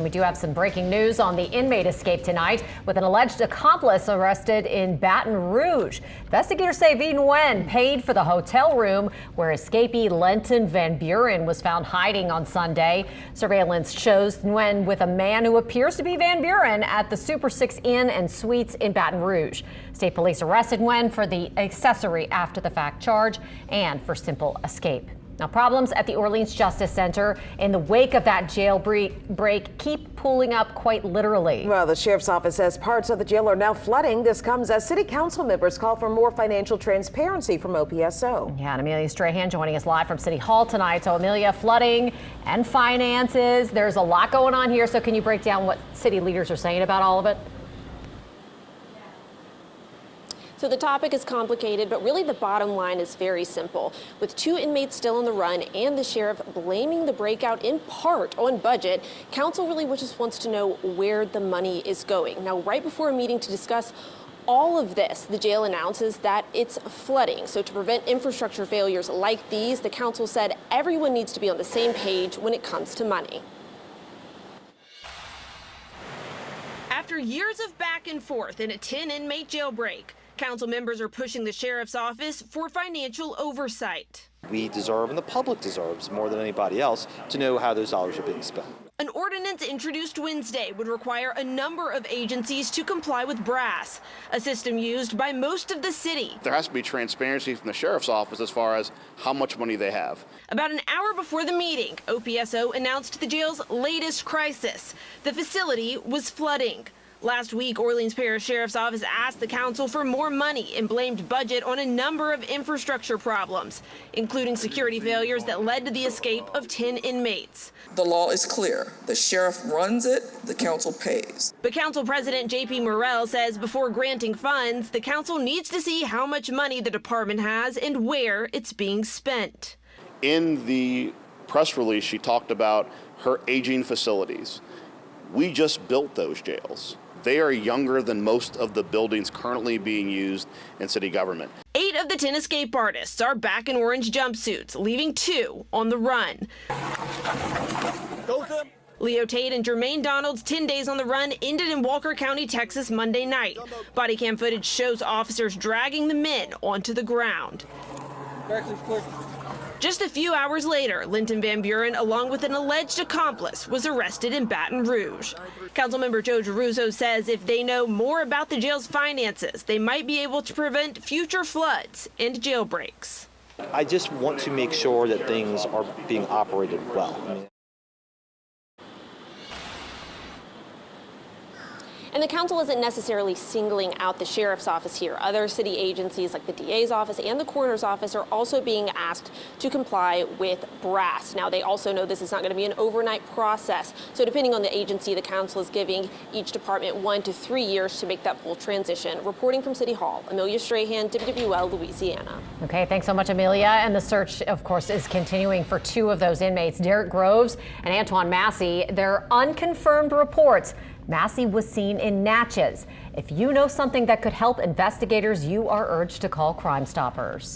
We do have some breaking news on the inmate escape tonight with an alleged accomplice arrested in Baton Rouge. Investigators say Nguyen paid for the hotel room where escapee Lenton Van Buren was found hiding on Sunday. Surveillance shows Nguyen with a man who appears to be Van Buren at the Super 6 Inn and Suites in Baton Rouge. State police arrested Nguyen for the accessory after the fact charge and for simple escape. Now, problems at the Orleans Justice Center in the wake of that jailbreak keep pulling up quite literally. Well, the sheriff's office says parts of the jail are now flooding. This comes as city council members call for more financial transparency from OPSO. Yeah, and Amelia Strahan joining us live from City Hall tonight. So, Amelia, flooding and finances. There's a lot going on here. So can you break down what city leaders are saying about all of it? So the topic is complicated, but really the bottom line is very simple. With 2 inmates still on the run and the sheriff blaming the breakout in part on budget, council really just wants to know where the money is going. Now, right before a meeting to discuss all of this, the jail announces that it's flooding. So to prevent infrastructure failures like these, the council said everyone needs to be on the same page when it comes to money. After years of back and forth in a 10-inmate jailbreak, council members are pushing the sheriff's office for financial oversight. We deserve, and the public deserves more than anybody else, to know how those dollars are being spent. An ordinance introduced Wednesday would require a number of agencies to comply with BRASS, a system used by most of the city. There has to be transparency from the sheriff's office as far as how much money they have. About an hour before the meeting, OPSO announced the jail's latest crisis. The facility was flooding. Last week, Orleans Parish Sheriff's Office asked the council for more money and blamed budget on a number of infrastructure problems, including security failures that led to the escape of 10 inmates. The law is clear. The sheriff runs it, the council pays. But Council President J.P. Morrell says before granting funds, the council needs to see how much money the department has and where it's being spent. In the press release, she talked about her aging facilities. We just built those jails. They are younger than most of the buildings currently being used in city government. 8 of the 10 escape artists are back in orange jumpsuits, leaving 2 on the run. Leo Tate and Jermaine Donald's 10 days on the run ended in Walker County, Texas, Monday night. Body cam footage shows officers dragging the men onto the ground. Just a few hours later, Lenton Van Buren, along with an alleged accomplice, was arrested in Baton Rouge. Councilmember Joe Giarrusso says if they know more about the jail's finances, they might be able to prevent future floods and jailbreaks. I just want to make sure that things are being operated well. And the council isn't necessarily singling out the sheriff's office here. Other city agencies like the DA's office and the coroner's office are also being asked to comply with BRASS. Now, they also know this is not going to be an overnight process. So depending on the agency, the council is giving each department 1 to 3 years to make that full transition. Reporting from City Hall, Amelia Strahan, WWL, Louisiana. Okay, thanks so much, Amelia. And the search, of course, is continuing for 2 of those inmates, Derek Groves and Antoine Massey. They're unconfirmed reports. Massey was seen in Natchez. If you know something that could help investigators, you are urged to call Crime Stoppers.